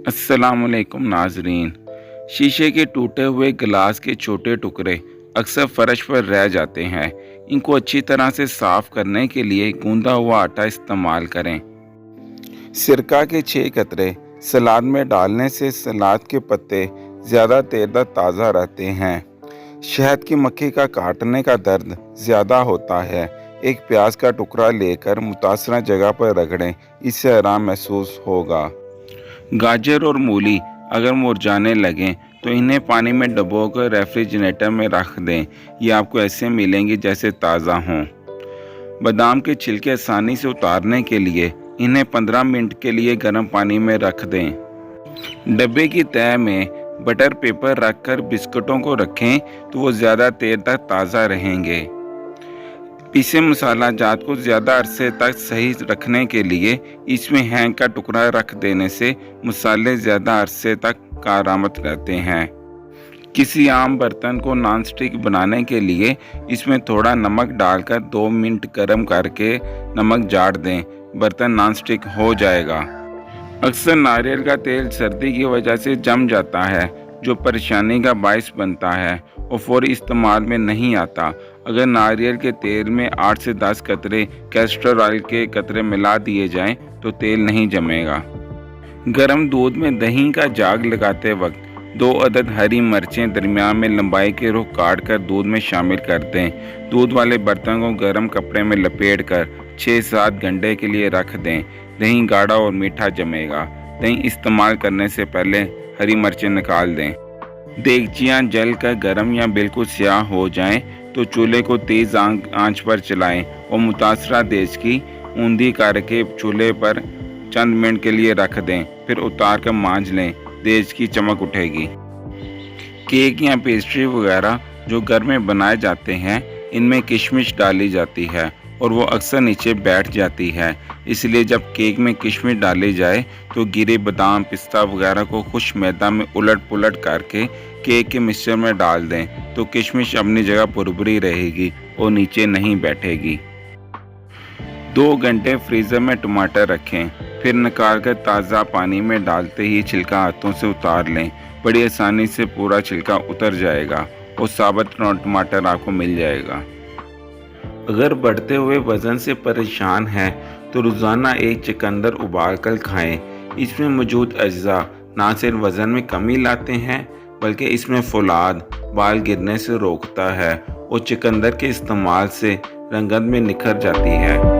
अस्सलामुअलैकुम नाजरीन। शीशे के टूटे हुए गिलास के छोटे टुकड़े अक्सर फर्श पर रह जाते हैं। इनको अच्छी तरह से साफ करने के लिए गूंदा हुआ आटा इस्तेमाल करें। सिरका के 6 कतरे सलाद में डालने से सलाद के पत्ते ज़्यादा देर तक ताज़ा रहते हैं। शहद की मक्खी का काटने का दर्द ज़्यादा होता है। एक प्याज का टुकड़ा लेकर मुतासरा जगह पर रगड़ें, इससे आराम महसूस होगा। गाजर और मूली अगर मुरझाने लगें तो इन्हें पानी में डुबोकर रेफ्रिजरेटर में रख दें। ये आपको ऐसे मिलेंगे जैसे ताज़ा हों। बादाम के छिलके आसानी से उतारने के लिए इन्हें 15 मिनट के लिए गर्म पानी में रख दें। डब्बे की तह में बटर पेपर रखकर बिस्कुटों को रखें तो वो ज़्यादा देर तक ताज़ा रहेंगे। पीसे मसाला जात को ज़्यादा अरसे तक सही रखने के लिए इसमें हैंग का टुकड़ा रख देने से मसाले ज़्यादा अरसे तक कारआमद रहते हैं। किसी आम बर्तन को नॉन स्टिक बनाने के लिए इसमें थोड़ा नमक डालकर 2 मिनट गर्म करके नमक झाड़ दें, बर्तन नॉन स्टिक हो जाएगा। अक्सर नारियल का तेल सर्दी की वजह से जम जाता है, जो परेशानी का बायस बनता है और फौरी इस्तेमाल में नहीं आता। अगर नारियल के तेल में 8 से 10 कतरे कैस्टर ऑयल के कतरे मिला दिए जाएं तो तेल नहीं जमेगा। गर्म दूध में दही का जाग लगाते वक्त 2 अदद हरी मिर्चें दरमियान में लंबाई के रुख काट कर दूध में शामिल कर दें। दूध वाले बर्तन को गर्म कपड़े में लपेट कर 6-7 घंटे के लिए रख दें। दही गाढ़ा और मीठा जमेगा। दही इस्तेमाल करने से पहले हरी मिर्चें निकाल दें। देगचियाँ जल कर गर्म या बिल्कुल स्याह हो जाएं तो चूल्हे को तेज़ आंच पर चलाएं और मुतासरा देश की ऊंधी करके चूल्हे पर चंद मिनट के लिए रख दें, फिर उतार कर मांज लें। देश की चमक उठेगी। केक या पेस्ट्री वगैरह जो घर में बनाए जाते हैं, इनमें किशमिश डाली जाती है और वो अक्सर नीचे बैठ जाती है। इसलिए जब केक में किशमिश डाली जाए तो गिरे बादाम, पिस्ता वगैरह को खुश्क मैदा में उलट पुलट करके केक के मिक्सचर में डाल दें तो किशमिश अपनी जगह पुरपुरी रहेगी और नीचे नहीं बैठेगी। 2 घंटे फ्रीज़र में टमाटर रखें, फिर निकाल कर ताज़ा पानी में डालते ही छिलका हाथों से उतार लें। बड़ी आसानी से पूरा छिलका उतर जाएगा और साबुत टमाटर आपको मिल जाएगा। अगर बढ़ते हुए वज़न से परेशान हैं तो रोज़ाना एक चुकंदर उबाल कर खाएँ। इसमें मौजूद अज्जा ना सिर्फ वज़न में कमी लाते हैं बल्कि इसमें फौलाद, बाल गिरने से रोकता है और चुकंदर के इस्तेमाल से रंगत में निखर जाती है।